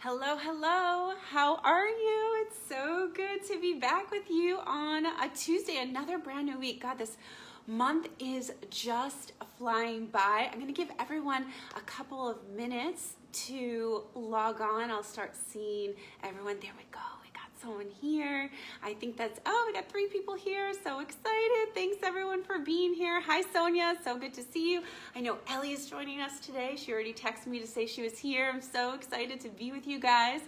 Hello, hello. How are you? It's so good to be back with you on a Tuesday, another brand new week. God, this month is just flying by. I'm going to give everyone a couple of minutes to log on. I'll start seeing everyone. There we go. We got someone here. I think that's, we got 3 people here. So excited. Thanks everyone for being here. Hi, Sonia. So good to see you. I know Ellie is joining us today. She already texted me to say she was here. I'm so excited to be with you guys.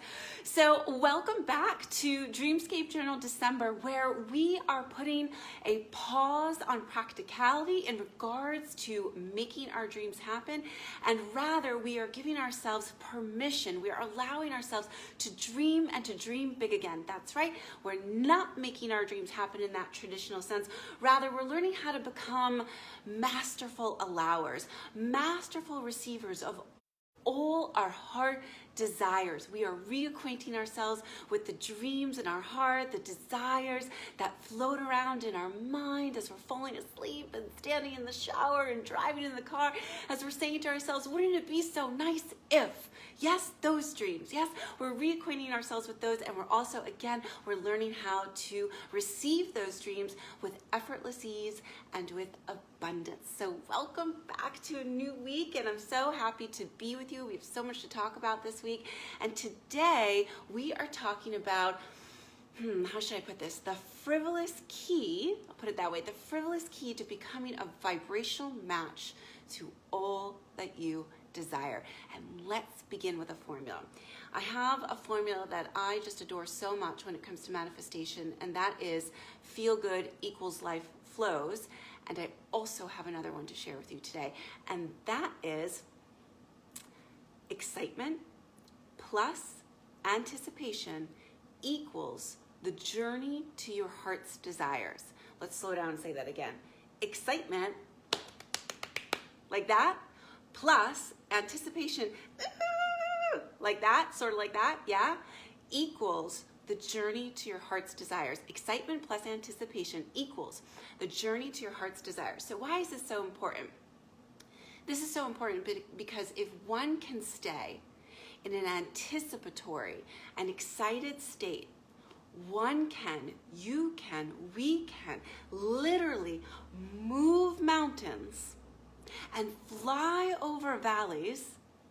So welcome back to Dreamscape Journal December, where we are putting a pause on practicality in regards to making our dreams happen. And rather, we are giving ourselves permission. We are allowing ourselves to dream and to dream big again. That's right. We're not making our dreams happen in that traditional sense. Rather, we're learning how to become masterful allowers, masterful receivers of all our heart desires. We are reacquainting ourselves with the dreams in our heart, the desires that float around in our mind as we're falling asleep and standing in the shower and driving in the car, as we're saying to ourselves, wouldn't it be so nice if? Yes, those dreams. Yes, we're reacquainting ourselves with those, and we're also, again, we're learning how to receive those dreams with effortless ease and with abundance. So welcome back to a new week, and I'm so happy to be with you. We have so much to talk about this week, and today we are talking about, how should I put this? The frivolous key, I'll put it that way, the frivolous key to becoming a vibrational match to all that you desire. And let's begin with a formula. I have a formula that I just adore so much when it comes to manifestation, and that is feel good equals life flows. And I also have another one to share with you today, and that is excitement plus anticipation equals the journey to your heart's desires. Let's slow down and say that again. Excitement, like that, plus anticipation, like that, sort of like that, yeah, equals the journey to your heart's desires. Excitement plus anticipation equals the journey to your heart's desires. So why is this so important? This is so important because if one can stay in an anticipatory and excited state, one can, you can, we can literally move mountains and fly over valleys.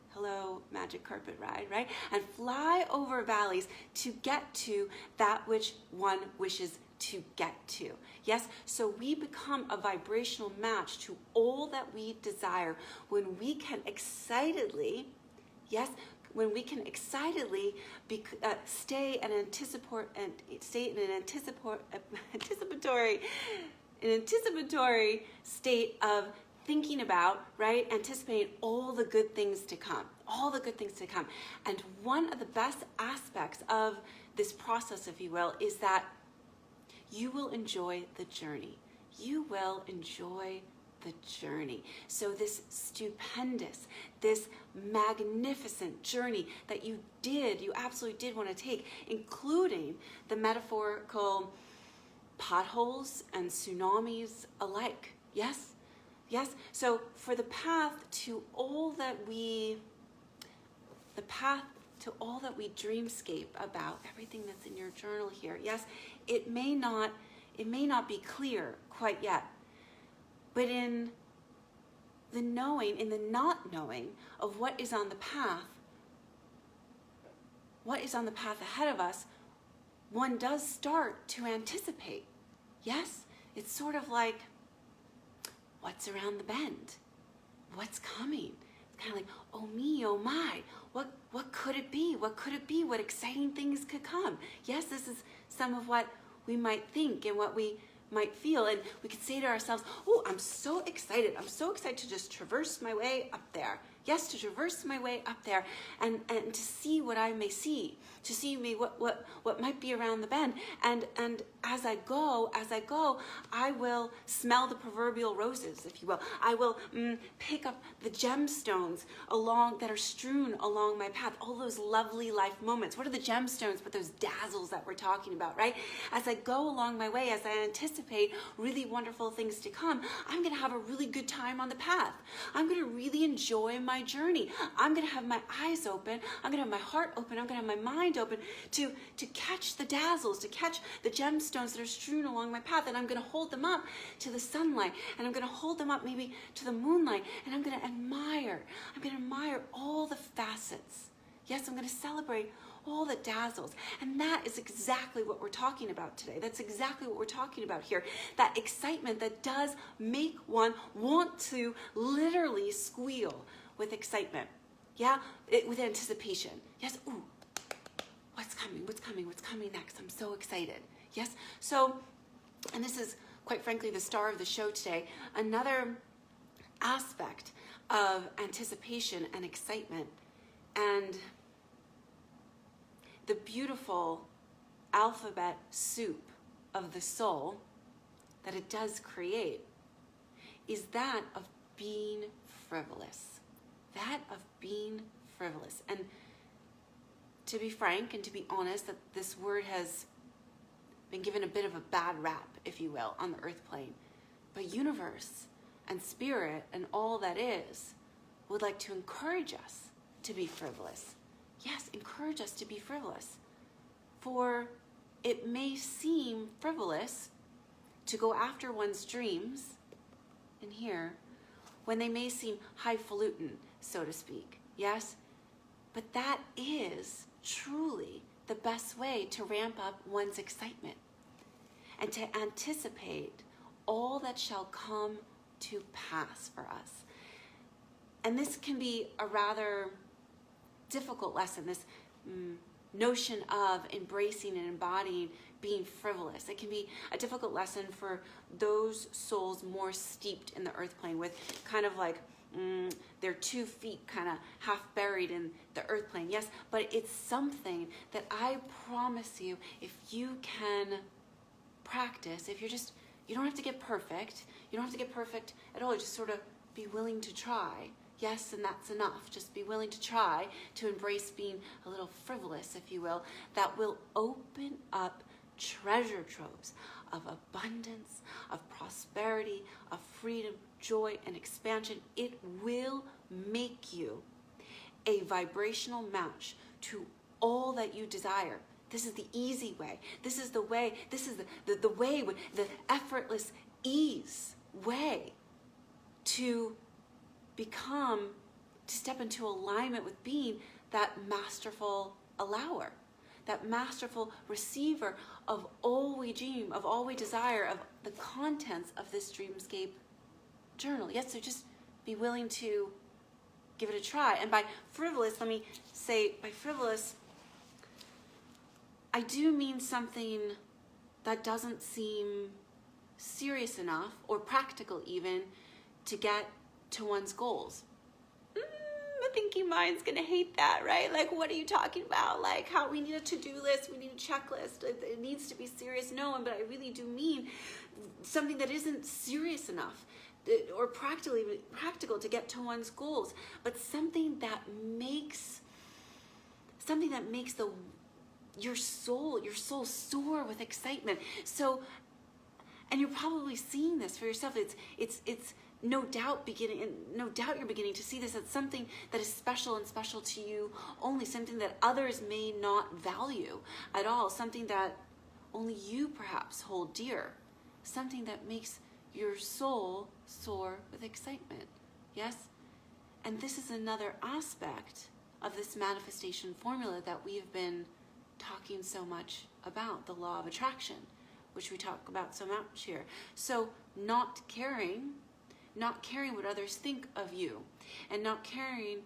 Hello, magic carpet ride, right? And fly over valleys to get to that which one wishes to get to. Yes, so we become a vibrational match to all that we desire when we can excitedly, yes, when we can excitedly stay in an anticipatory state of thinking about, right, anticipating all the good things to come, all the good things to come. And one of the best aspects of this process, if you will, is that you will enjoy the journey. You will enjoy the journey. So this stupendous, this magnificent journey that you absolutely did want to take, including the metaphorical potholes and tsunamis alike. Yes? Yes, so for the path to all that we dreamscape about, everything that's in your journal here, yes, it may not be clear quite yet, but in the knowing, in the not knowing of what is on the path ahead of us, one does start to anticipate. Yes, it's sort of like, what's around the bend? What's coming? It's kind of like, oh me, oh my, what could it be? What could it be? What exciting things could come? Yes, this is some of what we might think and what we might feel. And we could say to ourselves, oh, I'm so excited. I'm so excited to just traverse my way up there. Yes, to traverse my way up there and to see what I may see, to see what might be around the bend. And as I go, I will smell the proverbial roses, if you will. I will pick up the gemstones that are strewn along my path, all those lovely life moments. What are the gemstones but those dazzles that we're talking about, right? As I go along my way, as I anticipate really wonderful things to come, I'm going to have a really good time on the path. I'm going to really enjoy my my journey. I'm going to have my eyes open. I'm going to have my heart open. I'm going to have my mind open to catch the dazzles, to catch the gemstones that are strewn along my path. And I'm going to hold them up to the sunlight. And I'm going to hold them up maybe to the moonlight. And I'm going to admire. I'm going to admire all the facets. Yes, I'm going to celebrate all the dazzles. And that is exactly what we're talking about today. That's exactly what we're talking about here. That excitement that does make one want to literally squeal with excitement. Yeah, with anticipation. Yes, ooh, what's coming, what's coming, what's coming next? I'm so excited. Yes, so, and this is quite frankly the star of the show today, another aspect of anticipation and excitement and the beautiful alphabet soup of the soul that it does create is that of being frivolous. That of being frivolous. And to be frank and to be honest, that this word has been given a bit of a bad rap, if you will, on the earth plane. But universe and spirit and all that is would like to encourage us to be frivolous. Yes, encourage us to be frivolous. For it may seem frivolous to go after one's dreams, in here, when they may seem highfalutin, so to speak. Yes? But that is truly the best way to ramp up one's excitement and to anticipate all that shall come to pass for us. And this can be a rather difficult lesson, this notion of embracing and embodying being frivolous. It can be a difficult lesson for those souls more steeped in the earth plane with kind of like their 2 feet kind of half buried in the earth plane. Yes, but it's something that I promise you, if you can practice, if you don't have to get perfect. You don't have to get perfect at all. You just sort of be willing to try. Yes, and that's enough. Just be willing to try to embrace being a little frivolous, if you will. That will open up treasure troves of abundance, of prosperity, of freedom, joy, and expansion. It will make you a vibrational match to all that you desire. This is the easy way. This is the way. This is the way, the effortless ease way to step into alignment with being that masterful allower, that masterful receiver of all we dream, of all we desire, of the contents of this Dreamscape journal. Yes, so just be willing to give it a try. And by frivolous, let me say, by frivolous, I do mean something that doesn't seem serious enough or practical even to get to one's goals. The thinking mind's gonna hate that, right? Like, what are you talking about? Like, how we need a to-do list, we need a checklist, it needs to be serious. No, but I really do mean something that isn't serious enough or practical to get to one's goals, but something that makes your soul soar with excitement. So, and you're probably seeing this for yourself. It's no doubt you're beginning to see this as something that is special and special to you only, something that others may not value at all, something that only you perhaps hold dear, something that makes your soul soar with excitement. Yes? And this is another aspect of this manifestation formula that we have been talking so much about, the law of attraction, which we talk about so much here. So not caring what others think of you, and not caring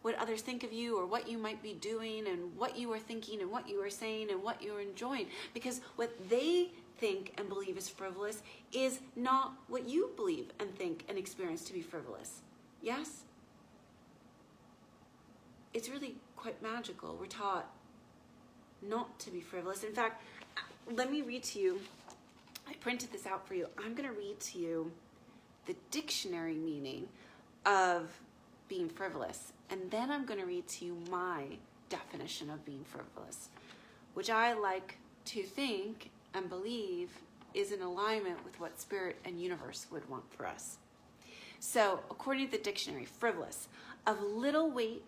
what others think of you or what you might be doing and what you are thinking and what you are saying and what you're enjoying, because what they think and believe is frivolous is not what you believe and think and experience to be frivolous. Yes? It's really quite magical. We're taught not to be frivolous. In fact, let me read to you, I printed this out for you. I'm going to read to you the dictionary meaning of being frivolous. And then I'm going to read to you my definition of being frivolous, which I like to think and believe is in alignment with what spirit and universe would want for us. So according to the dictionary, frivolous, of little weight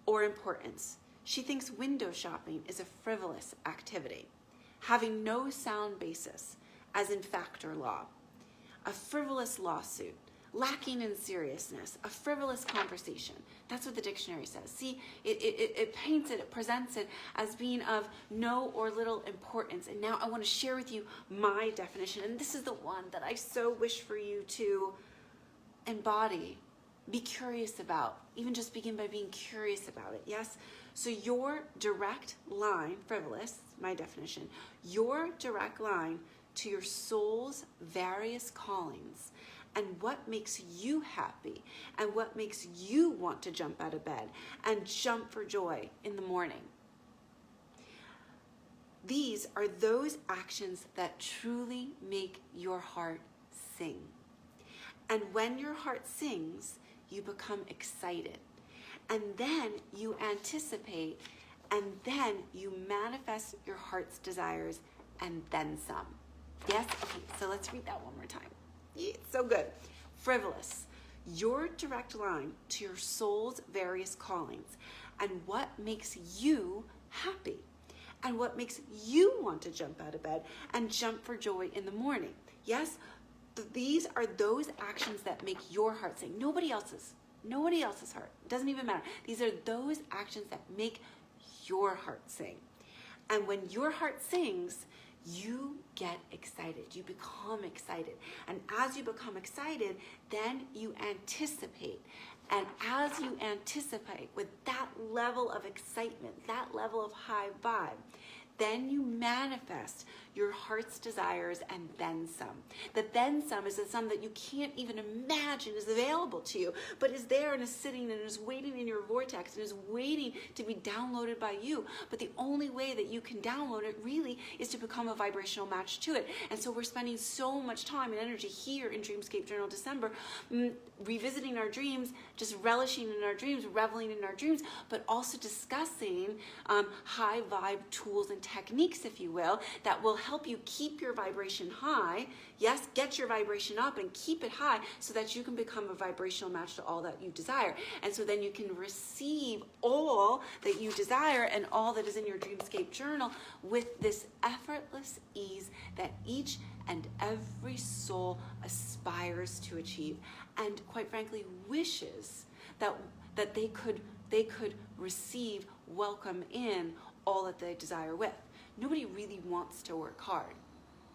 or importance. She thinks window shopping is a frivolous activity, having no sound basis, as in fact or law. A frivolous lawsuit, lacking in seriousness, a frivolous conversation. That's what the dictionary says. See, it paints it, it presents it as being of no or little importance. And now I want to share with you my definition. And this is the one that I so wish for you to embody, be curious about, even just begin by being curious about it. Yes? So your direct line, frivolous, my definition, your direct line to your soul's various callings and what makes you happy and what makes you want to jump out of bed and jump for joy in the morning. These are those actions that truly make your heart sing. And when your heart sings, you become excited. And then you anticipate, and then you manifest your heart's desires, and then some. Yes? Okay, so let's read that one more time. Yeah, it's so good. Frivolous, your direct line to your soul's various callings, and what makes you happy, and what makes you want to jump out of bed and jump for joy in the morning. Yes? These are those actions that make your heart sing. Nobody else's heart. It doesn't even matter. These are those actions that make your heart sing. And when your heart sings, you get excited. You become excited. And as you become excited, then you anticipate. And as you anticipate with that level of excitement, that level of high vibe, then you manifest your heart's desires and then some. The then some is the some that you can't even imagine is available to you, but is there and is sitting and is waiting in your vortex and is waiting to be downloaded by you. But the only way that you can download it really is to become a vibrational match to it. And so we're spending so much time and energy here in Dreamscape Journal December, revisiting our dreams, just relishing in our dreams, reveling in our dreams, but also discussing high vibe tools and techniques, if you will, that will help you keep your vibration high. Yes, get your vibration up and keep it high so that you can become a vibrational match to all that you desire. And so then you can receive all that you desire and all that is in your Dreamscape journal with this effortless ease that each and every soul aspires to achieve and quite frankly wishes that they could receive, welcome in all that they desire with. Nobody really wants to work hard,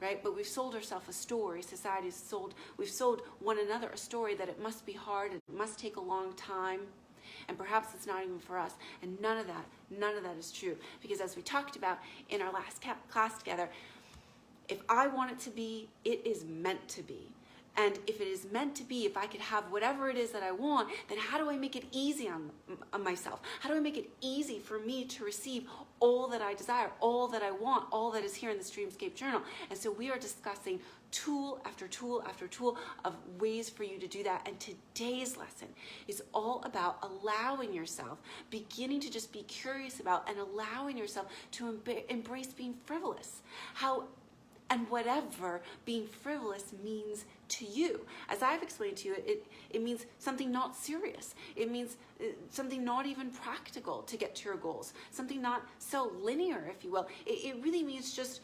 right? But we've sold ourselves a story. We've sold one another a story that it must be hard, it must take a long time, and perhaps it's not even for us. And none of that is true. Because as we talked about in our last class together, if I want it to be, it is meant to be. And if it is meant to be, if I could have whatever it is that I want, then how do I make it easy on myself? How do I make it easy for me to receive all that I desire, all that I want, all that is here in this Dreamscape Journal? And so we are discussing tool after tool after tool of ways for you to do that. And today's lesson is all about allowing yourself, beginning to just be curious about and allowing yourself to embrace being frivolous. And whatever being frivolous means to you. As I've explained to you, it means something not serious. It means something not even practical to get to your goals. Something not so linear, if you will. It really means just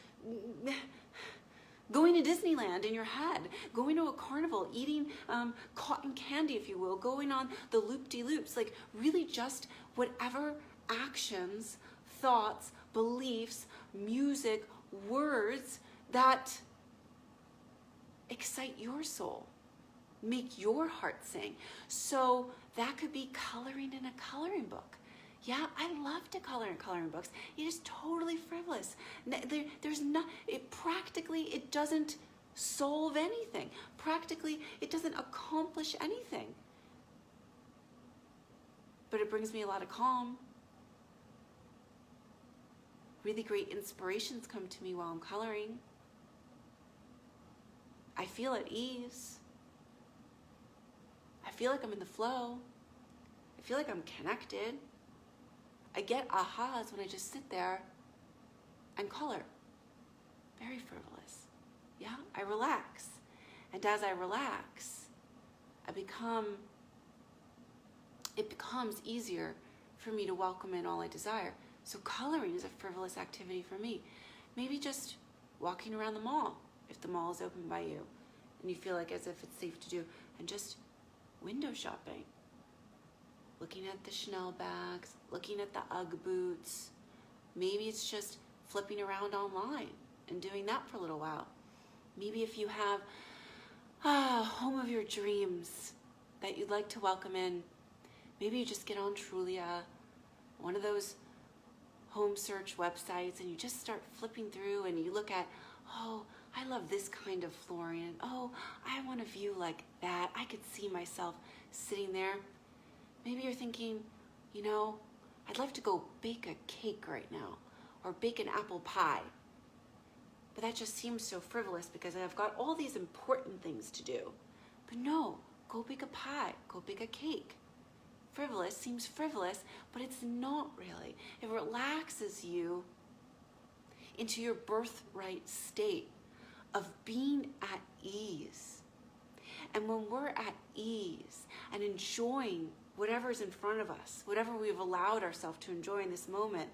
going to Disneyland in your head, going to a carnival, eating cotton candy, if you will, going on the loop-de-loops, like really just whatever actions, thoughts, beliefs, music, words that excite your soul, make your heart sing. So that could be coloring in a coloring book. Yeah, I love to color in coloring books. It is totally frivolous. It doesn't solve anything. Practically, it doesn't accomplish anything. But it brings me a lot of calm. Really great inspirations come to me while I'm coloring. I feel at ease. I feel like I'm in the flow. I feel like I'm connected. I get ahas when I just sit there and color. Very frivolous. Yeah, I relax. And as I relax, it becomes easier for me to welcome in all I desire. So coloring is a frivolous activity for me. Maybe just walking around the mall, if the mall is open by you, and you feel like as if it's safe to do, and just window shopping. Looking at the Chanel bags, looking at the UGG boots. Maybe it's just flipping around online and doing that for a little while. Maybe if you have a home of your dreams that you'd like to welcome in, maybe you just get on Trulia, one of those home search websites, and you just start flipping through and you look at, oh, I love this kind of flooring. Oh, I want a view like that. I could see myself sitting there. Maybe you're thinking, you know, I'd love to go bake a cake right now or bake an apple pie. But that just seems so frivolous because I've got all these important things to do. But no, go bake a pie, go bake a cake. Frivolous seems frivolous, but it's not really. It relaxes you into your birthright state of being at ease. And when we're at ease and enjoying whatever's in front of us, whatever we've allowed ourselves to enjoy in this moment,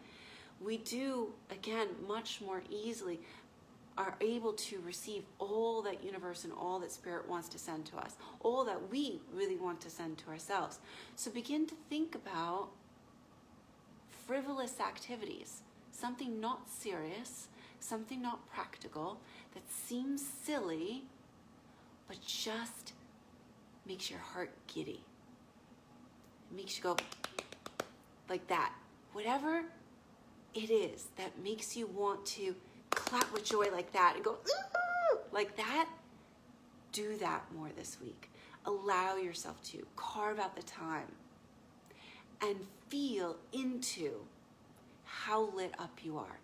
we do, again, much more easily are able to receive all that universe and all that spirit wants to send to us, all that we really want to send to ourselves. So begin to think about frivolous activities, something not serious, something not practical, that seems silly, but just makes your heart giddy. It makes you go like that. Whatever it is that makes you want to clap with joy like that and go, ooh, like that, do that more this week. Allow yourself to carve out the time and feel into how lit up you are.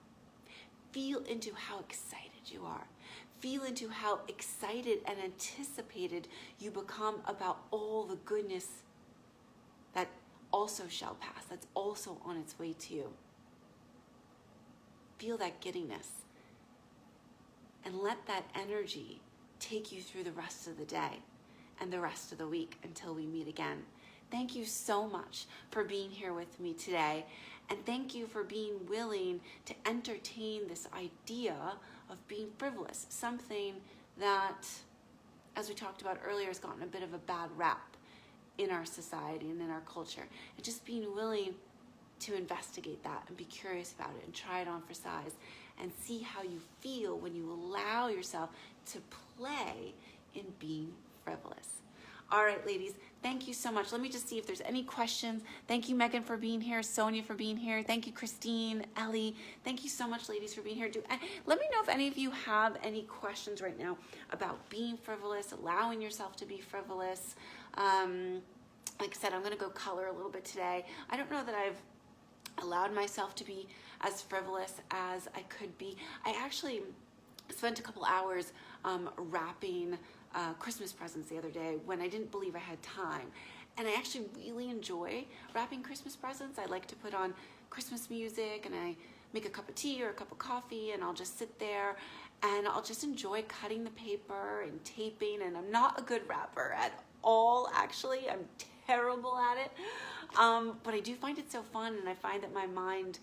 Feel into how excited you are. Feel into how excited and anticipated you become about all the goodness that also shall pass, that's also on its way to you. Feel that giddiness. And let that energy take you through the rest of the day and the rest of the week until we meet again. Thank you so much for being here with me today. And thank you for being willing to entertain this idea of being frivolous, something that, as we talked about earlier, has gotten a bit of a bad rap in our society and in our culture. And just being willing to investigate that and be curious about it and try it on for size and see how you feel when you allow yourself to play in being frivolous. All right, ladies, thank you so much. Let me just see if there's any questions. Thank you, Megan, for being here. Sonia for being here. Thank you, Christine, Ellie. Thank you so much, ladies, for being here. Let me know if any of you have any questions right now about being frivolous, allowing yourself to be frivolous. Like I said, I'm going to go color a little bit today. I don't know that I've allowed myself to be as frivolous as I could be. I actually spent a couple hours wrapping Christmas presents the other day when I didn't believe I had time. And I actually really enjoy wrapping Christmas presents. I like to put on Christmas music and I make a cup of tea or a cup of coffee and I'll just sit there and I'll just enjoy cutting the paper and taping. And I'm not a good wrapper at all, actually. I'm terrible at it. But I do find it so fun, and I find that my mind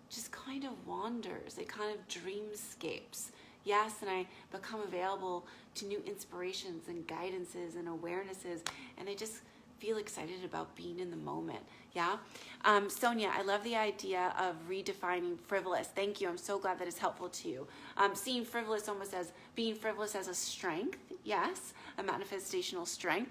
just kind of wanders. It kind of dreamscapes. Yes, and I become available to new inspirations and guidances and awarenesses, and I just feel excited about being in the moment. Yeah. Sonia, I love the idea of redefining frivolous. Thank you. I'm so glad that it's helpful to you. Seeing frivolous almost as being frivolous as a strength. Yes, a manifestational strength.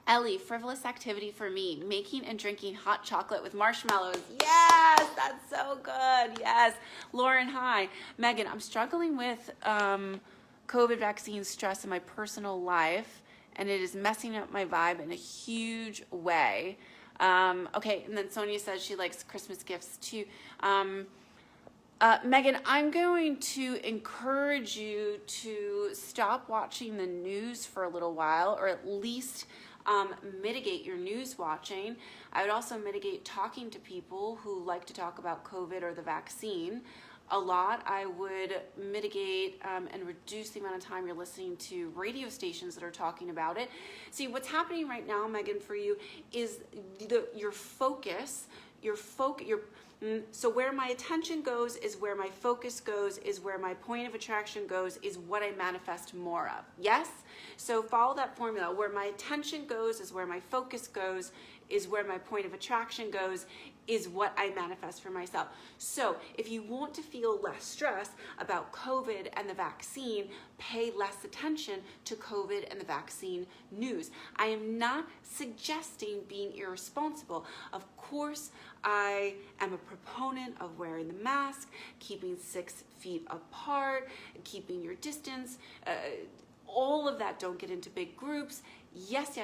Ellie, frivolous activity for me, making and drinking hot chocolate with marshmallows. Yes, that's so good. Yes. Lauren, hi. Megan, I'm struggling with COVID vaccine stress in my personal life, and it is messing up my vibe in a huge way. Okay, and then Sonia says she likes Christmas gifts too. Megan, I'm going to encourage you to stop watching the news for a little while, or at least mitigate your news watching. I would also mitigate talking to people who like to talk about COVID or the vaccine. a lot, I would mitigate and reduce the amount of time you're listening to radio stations that are talking about it. See, what's happening right now, Megan, for you is your focus, so where my attention goes is where my focus goes, is where my point of attraction goes, is what I manifest more of. Yes? So follow that formula. Where my attention goes is where my focus goes, is where my point of attraction goes, is what I manifest for myself. So if you want to feel less stress about COVID and the vaccine, pay less attention to COVID and the vaccine news. I am not suggesting being irresponsible. Of course, I am a proponent of wearing the mask, keeping 6 feet apart, keeping your distance, all of that. Don't get into big groups. Yes,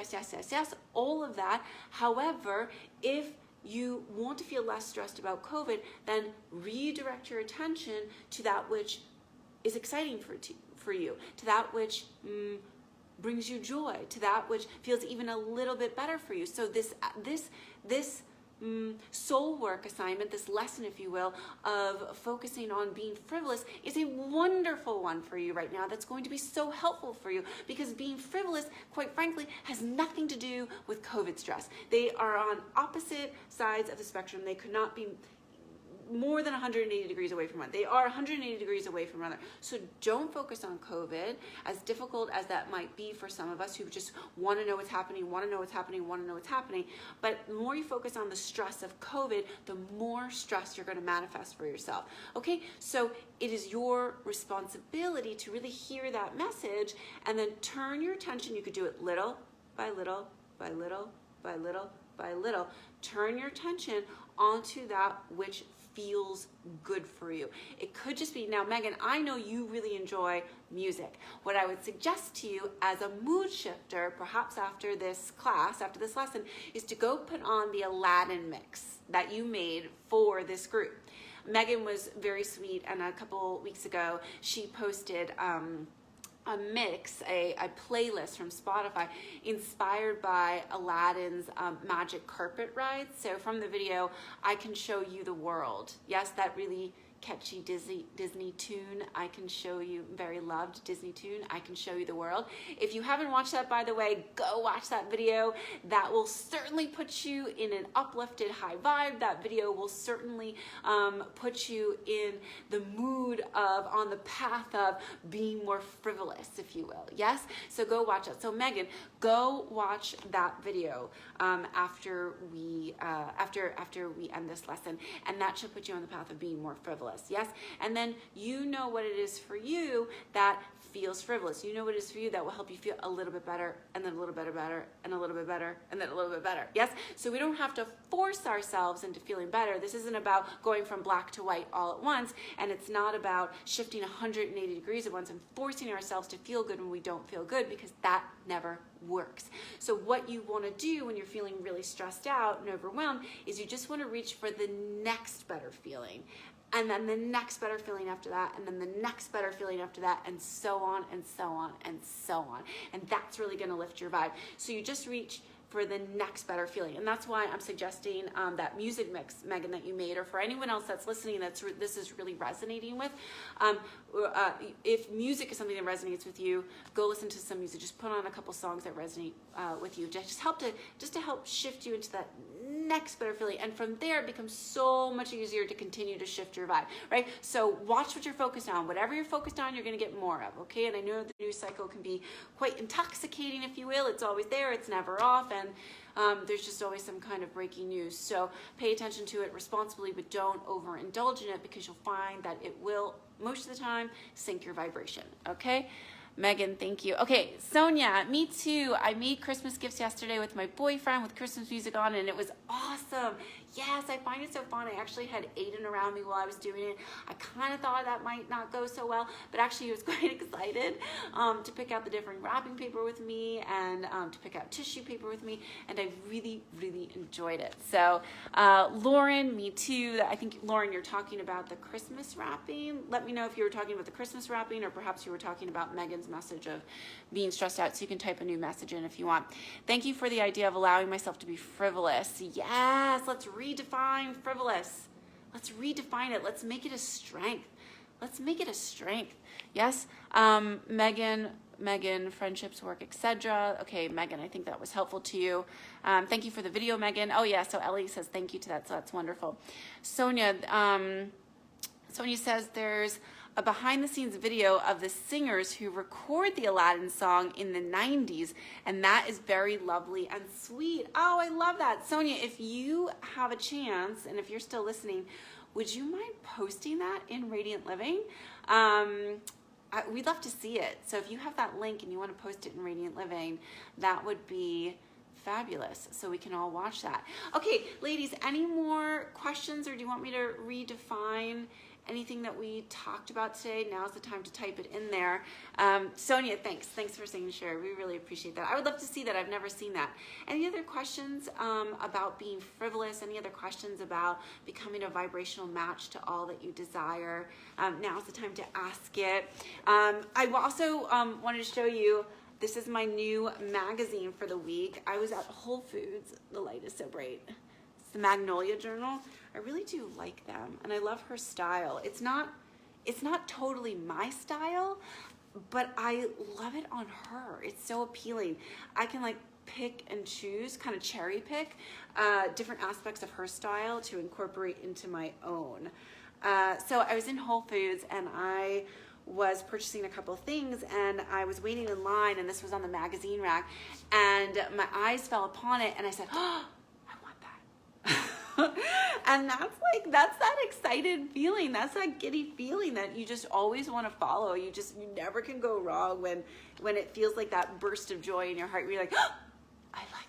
all of that. However, if you want to feel less stressed about COVID, then redirect your attention to that which is exciting for you, to that which brings you joy, to that which feels even a little bit better for you. So this soul work assignment, this lesson, if you will, of focusing on being frivolous is a wonderful one for you right now. That's going to be so helpful for you, because being frivolous, quite frankly, has nothing to do with COVID stress. They are on opposite sides of the spectrum. They could not be more than 180 degrees away from one. They are 180 degrees away from one another. So don't focus on COVID, as difficult as that might be for some of us who just want to know what's happening, But the more you focus on the stress of COVID, the more stress you're going to manifest for yourself. Okay, so it is your responsibility to really hear that message and then turn your attention. You could do it little by little by little by little by little. Turn your attention onto that which feels good for you. It could just be, now Megan, I know you really enjoy music. What I would suggest to you as a mood shifter, perhaps after this class, after this lesson, is to go put on the Aladdin mix that you made for this group. Megan was very sweet, and a couple weeks ago she posted a mix, a playlist from Spotify inspired by Aladdin's magic carpet ride. So from the video, I Can Show You the World. Yes, that really catchy Disney tune. I can show you, very loved Disney tune. I Can Show You the World. If you haven't watched that, by the way, go watch that video. That will certainly put you in an uplifted high vibe. That video will certainly put you in the mood of, on the path of being more frivolous, if you will. Yes? So go watch it. So Megan, go watch that video after we end this lesson, and that should put you on the path of being more frivolous. Yes? And then you know what it is for you that feels frivolous. You know what it is for you that will help you feel a little bit better, and then a little bit better, and a little bit better, and then a little bit better. Yes? So we don't have to force ourselves into feeling better. This isn't about going from black to white all at once, and it's not about shifting 180 degrees at once and forcing ourselves to feel good when we don't feel good, because that never works. So what you want to do when you're feeling really stressed out and overwhelmed is you just want to reach for the next better feeling, and then the next better feeling after that, and then the next better feeling after that, and so on and so on and so on. And that's really going to lift your vibe. So you just reach for the next better feeling. And that's why I'm suggesting that music mix, Megan, that you made, or for anyone else that's listening this is really resonating with. If music is something that resonates with you, go listen to some music. Just put on a couple songs that resonate with you. Just to help shift you into that next better feeling. And from there, it becomes so much easier to continue to shift your vibe, right? So watch what you're focused on. Whatever you're focused on, you're going to get more of, okay? And I know the news cycle can be quite intoxicating, if you will. It's always there. It's never off. And there's just always some kind of breaking news. So pay attention to it responsibly, but don't overindulge in it, because you'll find that it will, most of the time, sink your vibration, okay? Megan, thank you. Okay, Sonia, me too. I made Christmas gifts yesterday with my boyfriend with Christmas music on, and it was awesome. Yes, I find it so fun. I actually had Aiden around me while I was doing it. I kind of thought that might not go so well, but actually he was quite excited to pick out the different wrapping paper with me, and to pick out tissue paper with me, and I really, really enjoyed it. So Lauren, me too. I think, Lauren, you're talking about the Christmas wrapping. Let me know if you were talking about the Christmas wrapping, or perhaps you were talking about Megan's message of being stressed out, so you can type a new message in if you want. Thank you for the idea of allowing myself to be frivolous. Yes, let's redefine frivolous. Let's redefine it. Let's make it a strength. let's make it a strength. Yes, Megan, friendships, work, etc. Okay, Megan, I think that was helpful to you. Thank you for the video, Megan. Oh yeah, so Ellie says thank you to that, so that's wonderful. Sonia says there's a behind-the-scenes video of the singers who record the Aladdin song in the 90s, and that is very lovely and sweet. Oh, I love that. Sonia, if you have a chance, and if you're still listening, would you mind posting that in Radiant Living? We'd love to see it. So if you have that link and you want to post it in Radiant Living, that would be fabulous, so we can all watch that. Okay, ladies, any more questions, or do you want me to redefine anything that we talked about today? Now's the time to type it in there. Sonia, thanks for saying sure. We really appreciate that. I would love to see that. I've never seen that. Any other questions about being frivolous? Any other questions about becoming a vibrational match to all that you desire? Now's the time to ask it. I also wanted to show you, this is my new magazine for the week. I was at Whole Foods. The light is so bright. It's the Magnolia Journal. I really do like them, and I love her style. It's not totally my style, but I love it on her. It's so appealing. I can like pick and choose, kind of cherry pick different aspects of her style to incorporate into my own. So I was in Whole Foods and I was purchasing a couple things, and I was waiting in line, and this was on the magazine rack, and my eyes fell upon it, and I said, oh, I want that. And that's that excited feeling. That's that giddy feeling that you just always want to follow. You never can go wrong when it feels like that burst of joy in your heart where you're like, oh, I like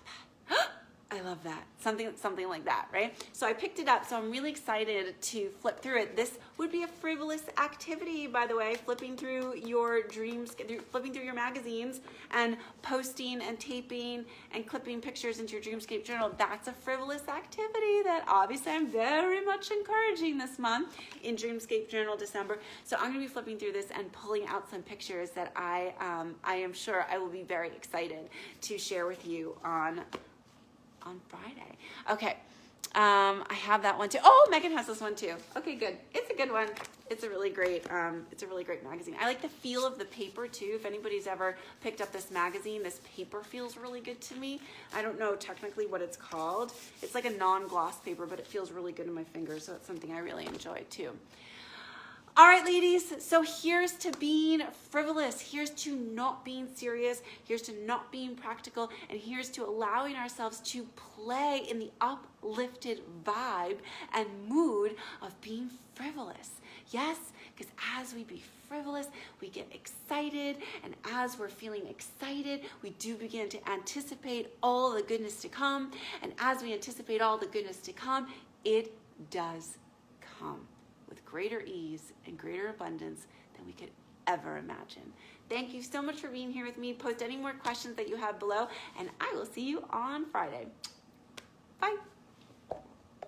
that. I love that. Something like that, right? So I picked it up, so I'm really excited to flip through it. This would be a frivolous activity, by the way, flipping through your flipping through your magazines and posting and taping and clipping pictures into your Dreamscape journal. That's a frivolous activity that obviously I'm very much encouraging this month in Dreamscape Journal December. So I'm going to be flipping through this and pulling out some pictures that I am sure I will be very excited to share with you on Friday. Okay, I have that one too. Oh, Megan has this one too. Okay, good. It's a good one. It's a really great magazine. I like the feel of the paper too. If anybody's ever picked up this magazine, this paper feels really good to me. I don't know technically what it's called. It's like a non-gloss paper, but it feels really good in my fingers, so it's something I really enjoy too. All right, ladies, so here's to being frivolous. Here's to not being serious. Here's to not being practical. And here's to allowing ourselves to play in the uplifted vibe and mood of being frivolous. Yes, because as we be frivolous, we get excited. And as we're feeling excited, we do begin to anticipate all the goodness to come. And as we anticipate all the goodness to come, it does come with greater ease and greater abundance than we could ever imagine. Thank you so much for being here with me. Post any more questions that you have below, and I will see you on Friday. Bye.